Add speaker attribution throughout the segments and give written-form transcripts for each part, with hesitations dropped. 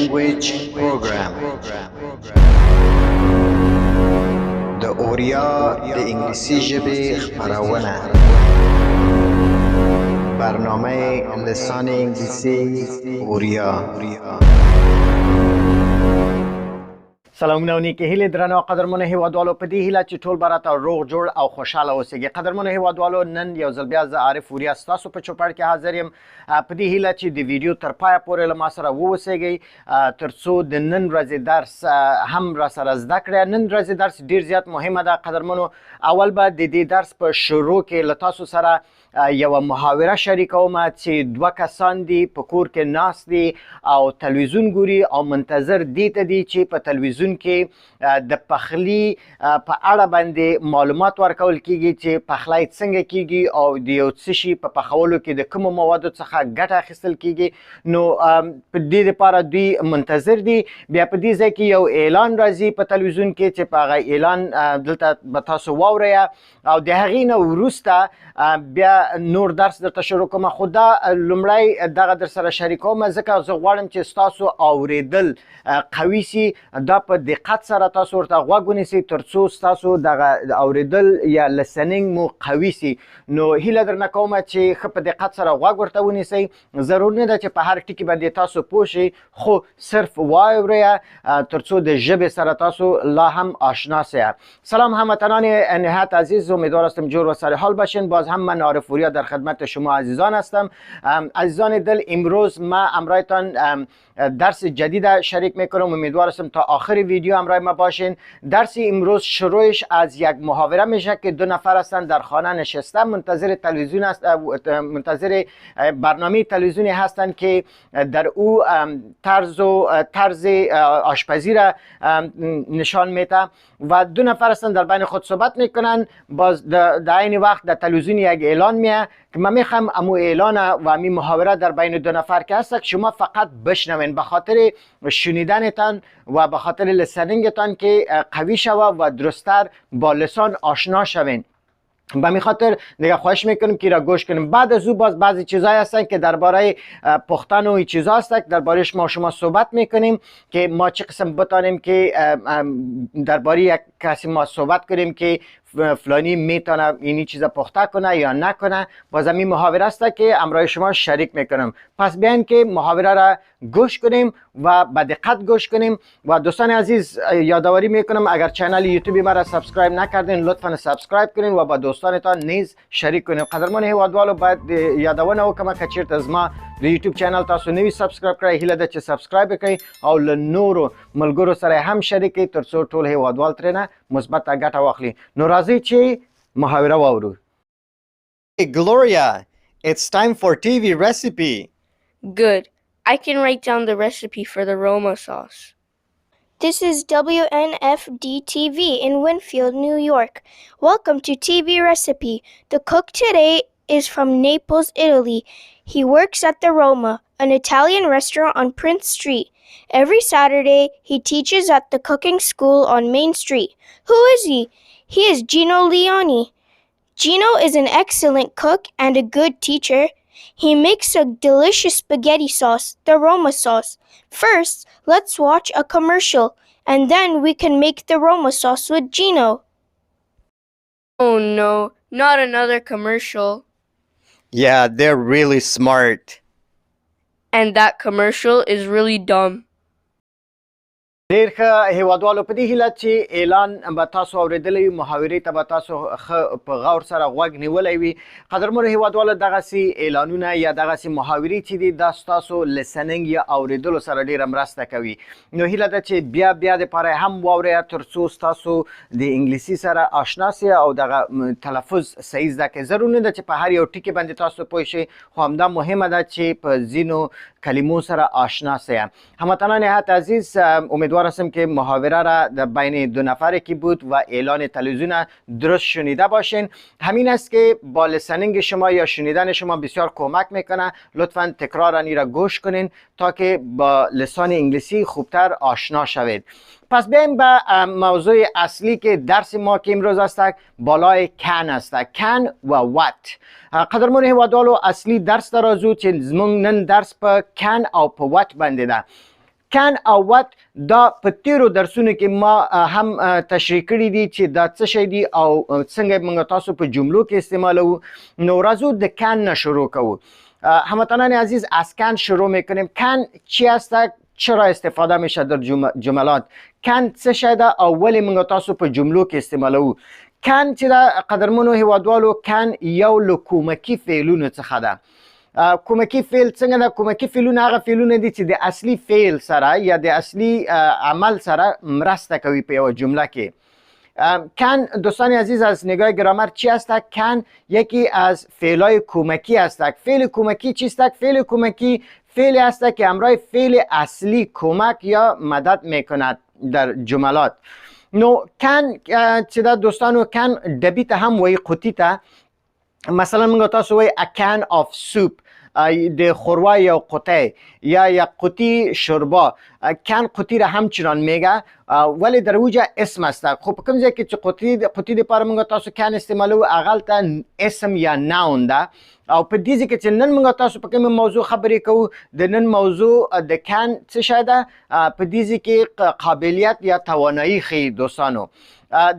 Speaker 1: language program. د اوریا د انګلیسي ژبې خپرونه. برنامه لسان انگلیسی اوریا.
Speaker 2: سلامونه و نیکی هیله درنو قدرمنو هیوادوالو، په دې هیله چې ټول براته روغ جوړ او خوشاله اوسئ. قدرمنو هیوادوالو، نن یو ځل بیا زه عارف اوریا ستاسو په چوپړ کې حاضر یم، په دې هیله چې د ویډیو تر پایه پورې له ما سره واوسئ ترڅو د نن ورځې درس هم را سره زده کړئ. نن ورځې درس ډیر زیات مهمه ده قدرمنو. اول به د دې درس په شروع کې له تاسو سره یوه محاوره شریکوم چې دوه کسان دي په کور کې ناست دي او تلویزیون ګوري او منتظر دي ته دي چې په تلویزیون کې د پخلي په اړه باندې معلومات ورکول کیږي چې پخلی څنګه کیږي او د یو څه شي په پخولو کې د کومو موادو څخه ګټه اخیستل کیږي. نو په دې لپاره دوی منتظر دي. بیا په دې ځای کې یو اعلان راځي په تلویزیون کې چې په هغه اعلان دلته به تاسو واورئ او د هغې نه وروسته بیا نور درس درته شروع کوم. خو دا لومړی دغه در سره شریکوم ځکه زه غواړم چې ستاسو اوریدل قوي سي. دا په دقت سره تاسو ورته غوږ ونیسئ ترڅو ستاسو دغه اوریدل یا لسنینګ مو قوي سي. نو هیله درنه کوم چې ښه په دقت سره غوږ ورته ونیسئ. ضرور نه ده چې په هر ټکي باندې تاسو پوه شئ، خو صرف واورئ ترڅو د ژبې سره تاسو لا هم آشنا سئ. سلام هموطنان نهایت عزیز، امیدوار هستم جور و سر حال باشین. باز هم من عارف اوریا در خدمت شما عزیزان هستم. عزیزان دل، امروز ما همراهتان درس جدید شریک میکنم. امیدوار هستم تا آخر ویدیو همراه ما باشین. درس امروز شروعش از یک محاوره میشه که دو نفر هستن در خانه نشسته منتظر تلویزیون است، منتظر برنامه تلویزیونی هستند که در او طرز آشپزی را نشان میده و دو نفر هستن در بین خود صحبت میکنن. باز در این وقت در تلویزیون یک اعلان میه که من میخوام امو اعلان و امی محاوره در بین دو نفر که هست شما فقط بشنوین به خاطر شنیدنتان و به خاطر لسنینگتان که قوی شوه و درستتر با لسان آشنا شوین. به می خاطر دیگه خواهش میکنم که را گوش کنیم. بعد از او باز بعضی چیزایی هستن که درباره پختن و این چیزا هست دربارهش ما شما صحبت میکنیم که ما چه قسم بتانیم که درباره یک کسی ما صحبت کنیم که فلانی میتونه اینی چیزا پخته کنه یا نکنه. باز این محاوره است که همراه شما شریک میکنم. پس بیاین که محاوره را گوش کنیم و به دقت گوش کنیم. و دوستان عزیز یادآوری میکنم اگر چنل یوتیوب ما را سابسکرایب نکردین لطفا سابسکرایب کنین و با دوستانتان نیز شریک کنین. قدرمن هیوادوالو باید یادونه وکم که چیرته از ما د یوټیوب چینل تاسو نوی سبسکرایب کړئ. هیله ده چې سبسکرایب کړئ او له نورو ملګرو سره هم شریک کړئ ترڅو ټول هیوادوال ترېنه مثبته ګټه واخلي. نو راځئ چې محاوره واورو. Hey Gloria, it's time for TV recipe.
Speaker 3: Good. I can write down the recipe for the Roma sauce.
Speaker 4: This is WNFD-TV in Winfield, New York. Welcome to TV Recipe. The cook today is from Naples, Italy. He works at the Roma, an Italian restaurant on Prince Street. Every Saturday, he teaches at the cooking school on Main Street. Who is he? He is Gino Leoni. Gino is an excellent cook and a good teacher. He makes a delicious spaghetti sauce, the Roma sauce. First, let's watch a commercial, and then we can make the Roma sauce with Gino.
Speaker 3: Oh no, not another commercial.
Speaker 2: Yeah, they're really smart.
Speaker 3: And that commercial is really dumb.
Speaker 2: ډیر ښه هیوادوالو، په دې هیله چې اعلان به تاسو اورېدلی وي، محاورې ته به تاسو ښه په غور سره غوږ نیولی وي. قدرمنو هیوادوالو، دغسې اعلانونه یا دغسې محاورې چې دي دا ستاسو لسنینګ یا اورېدلو سره ډیره مرسته کوي. نو هیله ده چې بیا بیا دپاره هم واورئ ترڅو ستاسو د انګلیسي سره آشنا سئ او دغه تلفظ صحیح زده کړئ. ضرور نه ده چې په هر یو ټکي باندې تاسو پوه شئ، خو همدا مهمه ده چې په ځینو کلمو سره آشنا سئ. هموطنان نهایت عزیز، امیدوار هستم که محاوره را در بین دو نفره که بود و اعلان تلویزیون درست شنیده باشین. همین است که با لسنینگ شما یا شنیدن شما بسیار کمک میکنه. لطفا تکرار آن را گوش کنین تا که با لسان انگلیسی خوبتر آشنا شوید. پس بیایم به موضوع اصلی که درس ما که امروز است بالای کن است. کن و وات. قدرمن هیوادوالو، اصلی درس در ازو چې زمونږ نن درس په کن او په وات باندې ده. کان او وات دا په تیرو درسونو کې ما هم تشریح کړي دي چې دا څه شی دي او څنګه موږ تاسو په جملو کې استعمالوو. نو راځو د کان نه شروع کوو. هموطنان عزیز از کان شروع میکنیم. کان چی است؟ چرا استفاده میشه در جملات؟ کان څه شی ده او ولې موږ تاسو په جملو کې استعمالوو؟ کان چې دا قدرمنو هیوادوالو کان یو له کومکي فعلونو څخه ده. کومکی فعل څنګه ده؟ کومکی فعلونه هغه فعلونه دي چې د اصلي فعل سره یا د اصلي عمل سره مرسته کوي په یو جمله کې. کان دوستان عزیز از نگاه گرامر چی است؟ کان یکی از فعلای کومکی است. فعل کومکی چیست؟ فعل کومکی فعلی است که همراه فعل اصلی کمک یا مدد میکند در جملات. نو کان چی ده دوستانو؟ کان ډبی ته هم وایي، قوطي ته. مثلا موږ تاسو وایي a can of soup، د خوروا یا قوطی یا قوطی شوربا. کان قوطی را همچنان میگه ولی در اوجه اسم است. خب په کوم ځای کې چې قوطی لپاره موږ تاسو کان استعمالوو هغه ته اسم یا ناون ده. او په دې ځای کې چې نن موږ تاسو په کوم موضوع خبرې کوو، د نن موضوع د کان څه شی ده؟ په دې ځای کې قابلیت یا توانایی ښیي دوستانو.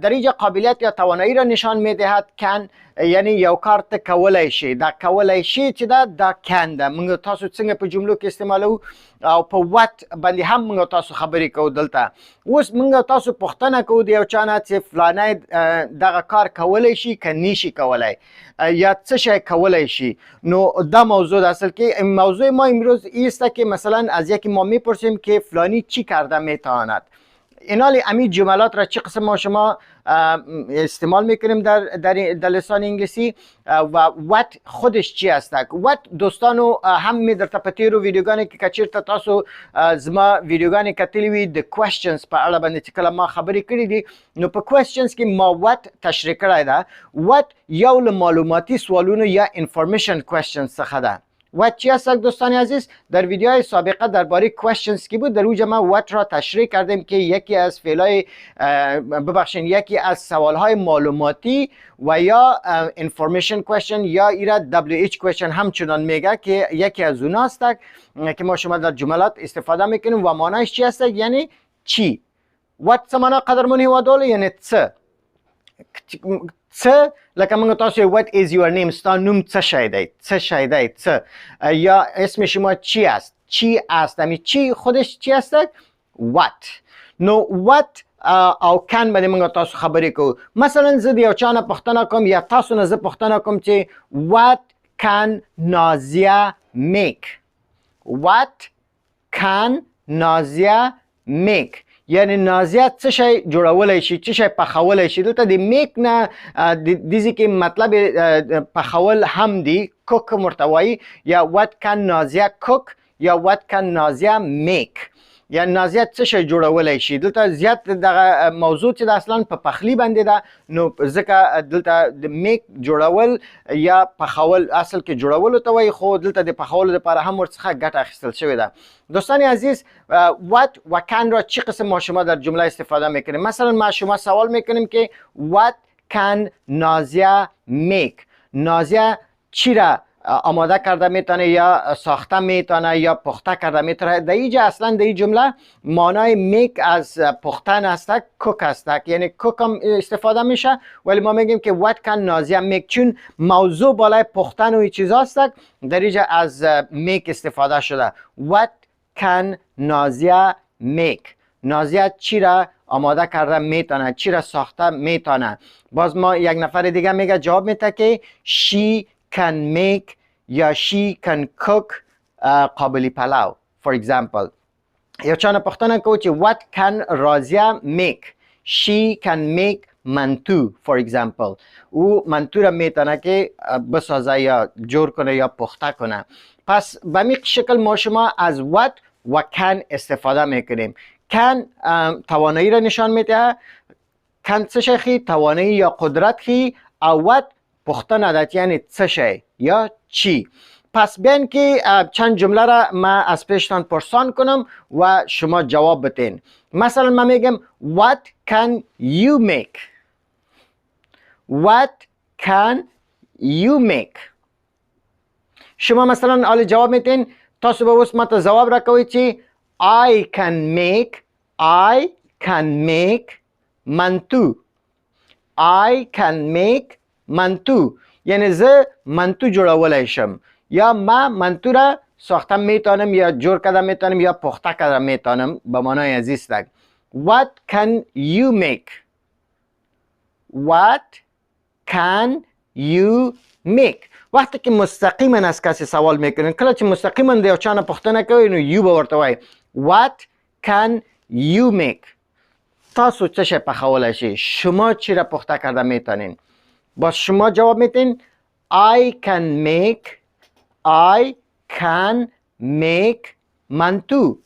Speaker 2: در اینجا قابلیت یا توانایی را نشان میدهد. کان یعنی یو کار ته کولای شي. دا کولای شي چې دا کان ده. موږ تاسو څنګه په جملو کې استعمالوو او په وات باندې هم موږ تاسو خبرې کوو. دلته اوس موږ تاسو پوښتنه کوو د یو چا نه چې فلانی دغه کار کولای شي که نشي کولای یا څه شی کولای شي. نو دا موضوع ده. اصل کې موضوع ما امروز ایست که مثلا از یکی ما میپرسیم که فلانی چی کرده میتواند. اینالی امی جملات را چه قسم ما شما استعمال میکنیم در لسان انگلیسی و وات خودش چی است؟ وات دوستانو هم می در تپتیرو ویدیوگانی که کچیر تا تاسو زما ویدیوگانی کتلی وی د کوئسچنز په اړه باندې چې کله ما خبرې کړې دي، نو په کوئسچنز کې ما وات تشریح کړی ده. وات یو له معلوماتي سوالونو یا انفارمیشن کوئسچنز څخه ده. وات چی است دوستان عزیز؟ در ویدیوهای سابقه درباره کوئسچنز کی بود، در اوج ما وات را تشریح کردیم که یکی از فعلای یکی از سوالهای معلوماتی و یا انفارمیشن کوئسچن یا ایرا WH کوئسچن همچنان میگه که یکی از اوناست که ما شما در جملات استفاده میکنیم و معنایش چی است؟ یعنی چی. وات څه معنا قدرمن هیوادوالو؟ یعنی څه. څه لکه موږ تاسو what is your name، ستا نوم څه شی دی؟ څه شی دی؟ څه. یا اسم شما چی است؟ چی است. امی چی خودش چی است؟ what. نو what او کان باندې موږ تاسو خبرې کوو. مثلا زه د یو چا نه پوښتنه کوم یا تاسو نه زه پوښتنه کوم چې what can نازیه make؟ what can نازیه make؟ یعنی نازیه څه شی جوړولی شي، څه شی پخولی شي. دلته د میک نه د دې کې مطلب پخول هم دی، کوک ورته وایي. یا what can نازیه cook یا what can نازیه make. یعنی نازیه څه شی جوړولی شي. دلته زیات دغه موضوع چې د اصلا په پخلی باندې ده، نو ځکه دلته د میک جوړول یا پخول اصل کې جوړولو ته وایي، خو دلته د پخولو لپاره هم ورڅخه ګټه اخیستل شوې ده. دوستان عزیز what و can را چی قسم ما شما در جمله استفاده میکنیم؟ مثلا ما شما سوال میکنیم که what can نازیه make؟ نازیه چی را آماده کرده میتونه یا ساخته میتونه یا پخته کرده میتونه. در اینجا اصلا در این جمله معنای میک از پختن است، کوک است. یعنی کوک هم استفاده میشه، ولی ما میگیم که what can نازیه میک، چون موضوع بالای پختن و این چیزا است، در اینجا از میک استفاده شده. what can نازیه میک؟ نازیه چی را آماده کرده میتونه، چی را ساخته میتونه. باز ما یک نفر دیگه میگه جواب میده که she can make یا she can cook قابلی پلاو for example. یا چانه پختنه کو چې what can رازیه make؟ she can make منتو for example. او منتو را میتونه که بسازه یا جور کنه یا پخته کنه. پس به می شکل ما شما از what و can استفاده میکنیم. can توانایی را نشان میده. can څه شی خی؟ توانایی یا قدرت خی. او what پختنه داد یعنی څه شی یا چی. پس بیاین که چند جمله را ما از پیشتان پرسان کنم و شما جواب بتین. مثلا من میگم what can you make؟ what can you make؟ شما مثلا آلی جواب میتین. تاسو به اوس ما ته جواب را کوي چې I can make منتو. I can make منتو یعنی زه منتو جوړولای شم یا ما منتو را ساختن میتونم یا جور کردن میتونم یا پخته کردن میتونم به معنای از است. What can you make? What can you make؟ وقتی که مستقیما از کسی سوال میکنین، کله چې مستقیما د یو چا نه پوښتنه کوئ نو یو به ورته وایي What can you make؟ تاسو چه شی پخولی شی؟ شما چی را پخته کرده میتونین؟ باز شما جواب میتین I can make منتو.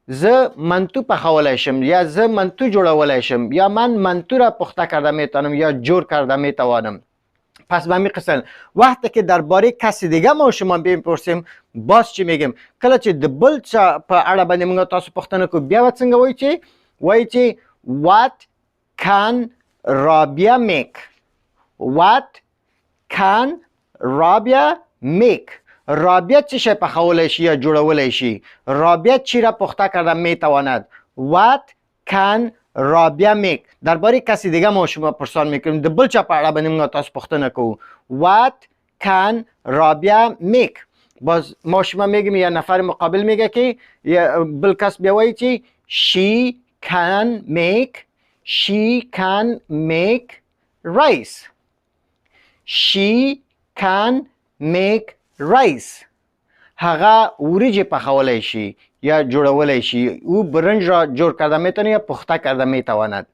Speaker 2: زه منتو پخولی شم یا زه منتو جوړولی شم یا من منتو را پخته کرده میتونم یا جور کرده میتوانم. پس به همین قسم وقتی که درباره کسی دیگه ما شما بپرسیم باز چی میگیم؟ کله چې د بل چا په اړه باندې موږ تاسو پوښتنه کوو بیا به څنګه وایي چې What can Rabia make? What can Rabia make؟ رابیا چی شی پخولی شي یا جوړولی شي؟ رابیا چی را پخته کرده میتواند؟ What can Rabia make؟ درباره کسی دیگه ما شما پرسان میکنیم، د بل چا په اړه باندې موږ تاسو پوښتنه کوو What can Rabia make؟ باز ما شما میگیم یا نفر مقابل میگه که یا بل کس بیا وایي چې She can make rice. She can make rice. هغه وریجې پخولی شي یا جوړولی شي. او برنج را جور کرده میتونه یا پخته کرده میتواند.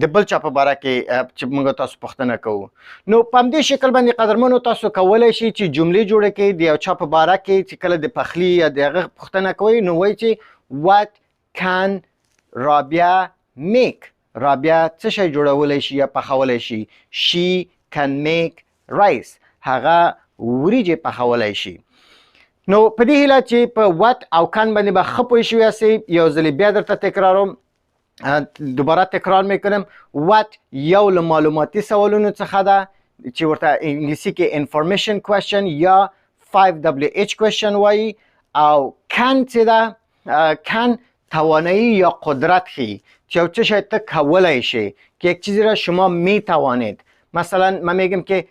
Speaker 2: د بل چا په باره کې چې موږ تاسو پوښتنه کوو نو په همدې شکل باندې قدرمنو تاسو کولی شئ چې جملې جوړې کړئ د یو چا په باره کې چې کله د پخلي یا د هغه پوښتنه کوئ نو وایي چې What can Rabia make؟ رابیا څه شی جوړولی شي یا پخولی شي؟ She can make rice. هغه وریجې پخولی شي. نو په دې هیله چې په what او can باندې به ښه پوه شوي یاستئ. یو ځلې بیا درته تکراروم، دوباره تکرار میکنم. what یو له معلوماتي سوالونو څخه ده چې ورته انګلیسي کې information question یا 5WH question وایي. او can چې ده can توانایی یا قدرت ښیي چې یو څه شی ته کولی شی که یک چیزی را شما میتوانید. مثلا من میگم که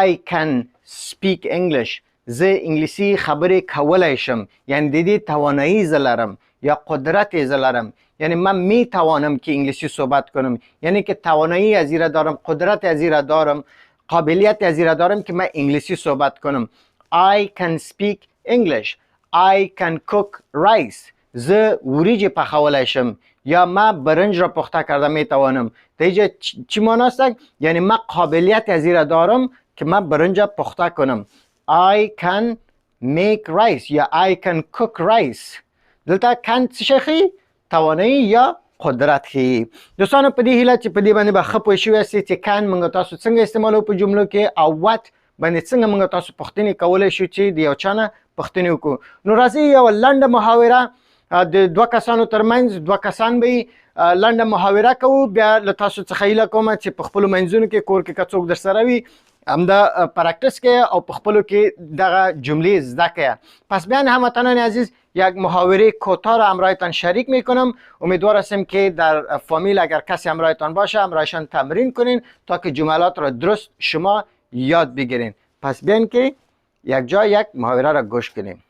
Speaker 2: I can speak English. زه انگلیسی خبرې کولی شم یعنی د دې توانایی زه لرم یا قدرت زه لرم. یعنی من میتوانم که انگلیسی صحبت کنم یعنی که توانایی از این را دارم، قدرت از این را دارم، قابلیت از این را دارم که من انگلیسی صحبت کنم. I can speak English. I can cook rice. زه وریجې پخولی شم یا ما برنج را پخته کرده میتوانم. در اینجا چی معنی است؟ یعنی من قابلیت از این را دارم که من برنج را پخته کنم. I can make rice یا I can cook rice. دلته can څه شی ښیي؟ توانایی یا قدرت ښیي. دوستانو په دې هیله چې په دې باندې به ښه پوه شوي یاستئ چې can موږ تاسو څنګه استعمالوو په جملو کې او what باندې څنګه موږ تاسو پوښتنې کولی شو چې د یو چا نه پوښتنې وکړو. نو راځئ یو لنډه محاوره د دوه کسانو ترمنځ، دوه کسان به لنډه محاوره کوو. بیا له تاسو څخه هیله کوم چې په خپلو منځونو کې کور کې که څوک درسره وي همدا پرکتس کې او په خپلو کې دغه جملې زده کړه. پس بیان هموطنان عزیز یک محاوره کوتاه را همراهتان شریک میکنم. امیدوار هستم که در فامیل اگر کسی همراهتان باشه همراهشان تمرین کنین تا که جملات را درست شما یاد بگیرین. پس بیان که یک جا یک محاوره را گوش کنیم.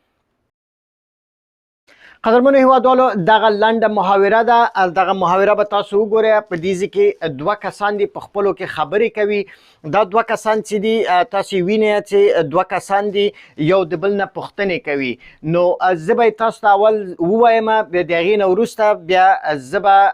Speaker 2: قدرمنو هیوادوالو دغه لنډه محاوره ده. دغه محاوره به تاسو وګورئ. په دې کې دوه کسان دي په خپلو کې خبرې کوي. دا دوه کسان چې دي تاسو وینئ چې دوه کسان دي یو د بل نه پوښتنې کوي. نو زه به تاسو ته اول ووایم بیا د هغې نه وروسته بیا زه به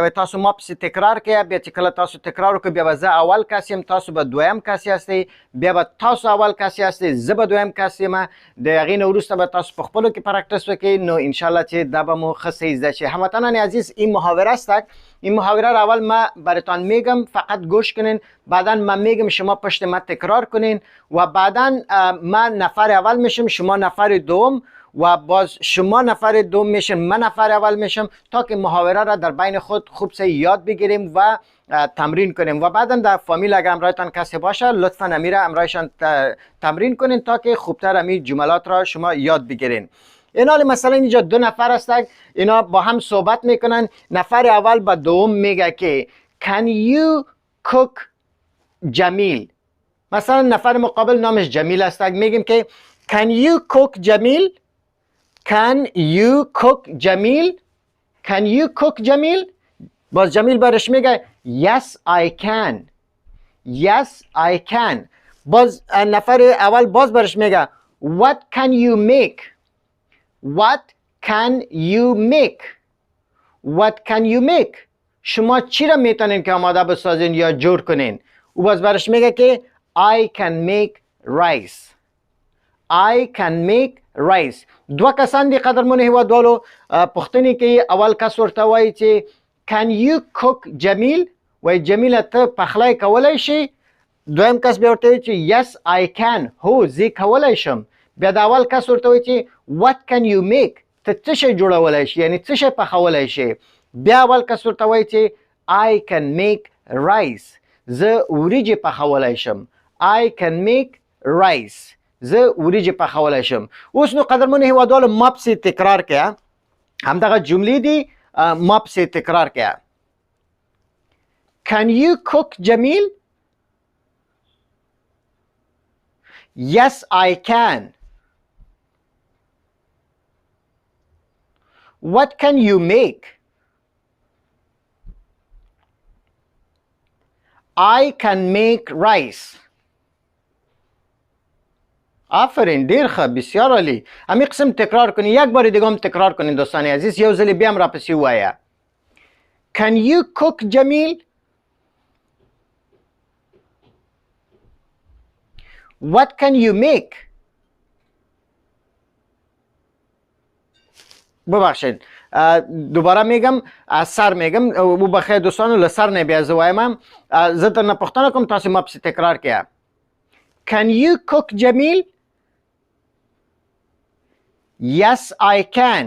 Speaker 2: تاسو ما پسې تکرار کوئ. بیا چې کله تاسو تکرار وکړئ بیا به زه اول کس یم، تاسو به دویم کس یاستئ، بیا به تاسو اول کس یاستئ، زه به دویم کس یم. د هغې نه وروسته به تاسو په خپلو کې پرکتس وکړئ. نو انشاءالله چې دا به مو ښه صحیح زده شي. هموطنان عزیز این محاوره است. این محاوره را اول ما براتان میگم، فقط گوش کنین. بعدا من میگم شما پشت ما تکرار کنین و بعدا من نفر اول میشم شما نفر دوم و باز شما نفر دوم میشن من نفر اول میشم تا که محاوره را در بین خود خوب سے یاد بگیریم و تمرین کنیم. و بعدا در فامیل اگر همراهتان کسی باشه لطفا امیره همراهشان تمرین کنین تا که خوبتر امی جملات را شما یاد بگیرین. اینا مثلا اینجا 2 نفر هستن، اینا با هم صحبت میکنن. نفر اول با دوم میگه که can you cook جمیل. مثلا نفر مقابل نامش جمیل است، میگیم که can you cook جمیل. can you cook جمیل. can you cook جمیل. باز جمیل برش میگه yes I can. yes I can. باز نفر اول باز برش میگه what can you make. what can you make. what can you make. شما چی را میتونین که آماده بسازین یا جور کنین. او باز برش میگه که I can make rice. I can make rice. دو کسان دی قدرمن هیوادوالو پختنی که اول کس ورته وایي چې can you cook جمیل. وای جمیل ته پخلی کولای شي. دویم کس بیا ورته وایي چې yes I can. هو زه کولای شم. بیا د اول کس ورته وایي چې what can you make. ته څه شی جوړولی شي، یعنی څه شی پخولی شي. بیا اول کس ورته وایي چې I can make rice. زه وریجې پخولی شم. I can make rice. زه وریجې پخولی شم. اوس نو قدرمنو هیوادوالو ما پسې تکرار کړه. همدغه جملې دي ما پسې تکرار کړه. Can you cook جمیل. Yes I can. What can you make. I can make rice. آفرین ډیر ښه بسیار عالی. همین قسم تکرار کنید. یک بار دیگه هم تکرار کنید دوستان عزیز. یو ځل بیا هم را پسې ووایه. Can you cook جمیل. What can you make. ببخشید دوباره میگم از سر میگم. ببخشید دوستانو له سر نه بیا زه وایم. زه درنه پوښتنه کوم تاسو ما پسې تکرار کړئ. Can you cook جمیل. Yes I can.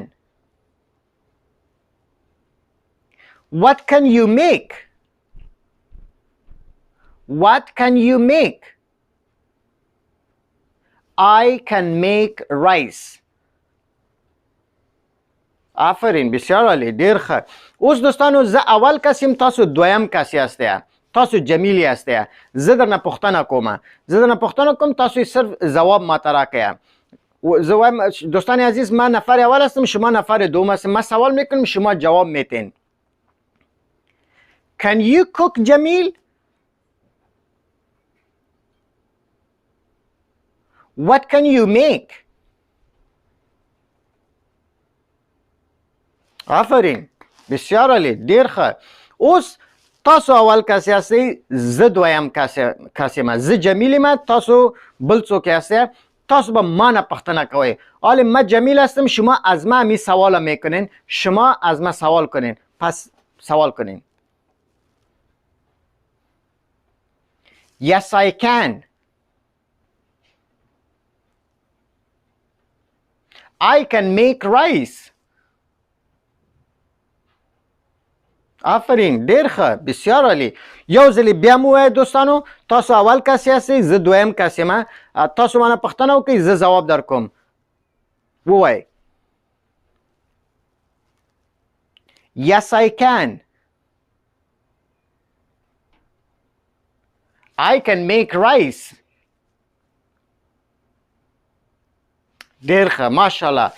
Speaker 2: What can you make. What can you make. I can make rice. آفرین بسیار عالی ډیر ښه. اوس دوستانو زه اول کس یم، تاسو دویم کس یاستئ. تاسو جمیل یاستئ. زه درنه پوښتنه کوم. زه درنه پوښتنه کوم، تاسو صرف جواب ماته راکړئ. زه وایم دوستان عزیز من نفر اول هستم، شما نفر دوم هستیم. من سوال میکنم شما جواب میتین. Can you cook جمیل. What can you make. آفرین بسیار عالی ډیر ښه. اوس تاسو اول کس یاستئ، زه دویم کس یم. زه جمیل یم، تاسو بل څوک یاستئ. تاسو به ما نه پوښتنه کوئ. حالا من جمیل هستم، شما از من همین سوال میکنین. شما از من سوال کنین. پس سوال کنین. Yes I can. I can make rice. آفرین ډیر ښه بسیار عالی. یو ځل بیا مو ووایه دوستانو تاسو اول کس یاستئ، زه دویم کس یم. تاسو مانه پوښتنه وکړئ، زه ځواب درکوم. ووایئ. Yes I can. I can make rice. ډیر ښه ماشاءالله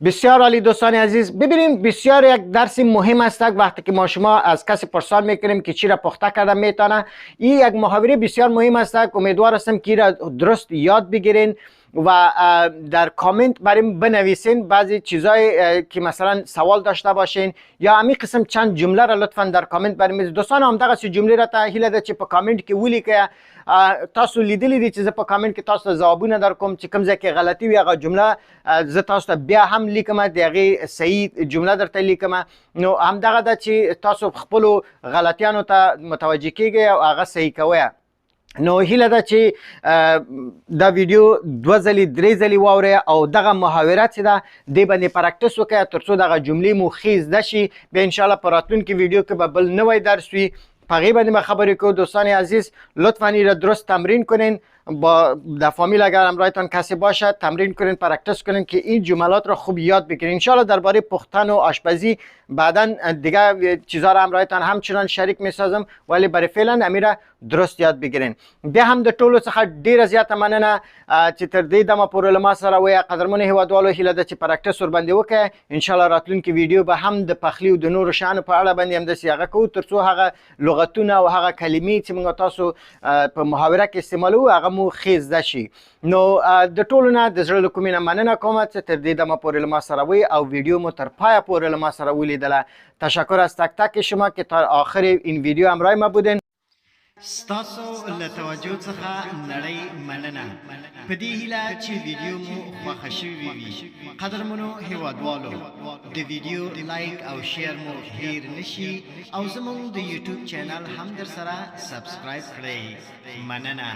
Speaker 2: بسیار عالی دوستان عزیز. ببینیم بسیار یک درس مهم است وقتی که ما شما از کسی پرسان میکنیم که چی را پخته کرده میتونه. این یک محاوره بسیار مهم است. امیدوار هستم که را درست یاد بگیرین و در کامنت بریم بنویسین بعضی چیزای که مثلا سوال داشته باشین یا همین قسم چند جمله را لطفا در کامنت بریم. دوستان هم دغه جمله را ته هیله ده چې په کامنت کې ولیکئ. تاسو لیدلی دي چې زه په کامنت کې تاسو ته ځوابونه درکوم چې کوم ځای کې غلطي وي هغه جمله زه تاسو ته بیا هم لیکم، د هغې صحیح جمله درته لیکم. نو همدغه ده چې تاسو خپلو غلطیانو ته متوجه کیږئ او هغه صحیح کوئ. نو هیله ده چې دا ویډیو 2 ځلې 3 ځلې واورئ او دغه محاوره چې ده دې باندې پراکټس وکړئ تر څو دغه جملې مو ښې زده شي. بیا انشاءالله په راتلونکي ویډیو کې به بل نوی درس وي، په هغې باندې به خبرې کوو. دوستان عزیز لطفا یې را درست تمرین کنین با در فامیل اگر همراهتان کسی باشه تمرین کنین، پرکتیس کنین که این جملات را خوب یاد بگیرین. انشالله درباره پختن و آشپزی بعدا دیگه چیزا را همراهتان همچنان شریک میسازم، ولی برای فعلا امیره درست یاد بگیرین. بیا هم د ټولو څخه ډیره زیاته مننه چې تر دې دمه پورې له ما سره وی. قدرمنو هیوادوالو هیله ده چې پرکټس ورباندې وکړئ. انشاءالله راتلونکي ویډیو به هم د پخلي او د نورو شیانو په اړه باندې همداسې هغه کوو، تر څو هغه لغتونه او هغه کلمې چې موږ تاسو په محاوره کې استعمالوو هغه مو ښې زده شي. نو د ټولو نه د زړه له کومې نه مننه کوم چې تر دې دمه پورې له ما سره وی او ویډیو مو تر پایه پورې له ما سره ولیدله. تشکر از تک تک شما که تا آخر این ویدیو همراه ما بودین. ستاسو له توجه څخه نړۍ مننه. په دې هیله چې ویډیو مو خوښه شوې وي. قدرمنو هیوادوالو د ویډیو لایک او شیر مو هیر نشي او زموږ د یوټیوب چینل هم در سره سبسکرایب کړئ. مننه.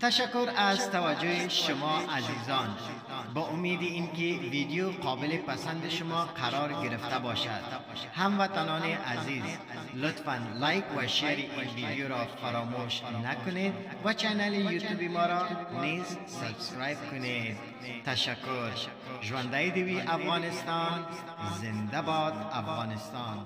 Speaker 2: تشکر از توجه شما عزیزان. با امید اینکه ویدیو قابل پسند شما قرار گرفته باشد. هموطنان عزیز لطفاً لایک و شیر این ویدیو را فراموش نکنید و چینل یوتیوب ما را نیز سابسکرایب کنید. تشکر. ژوندی دوی افغانستان. زنده باد افغانستان.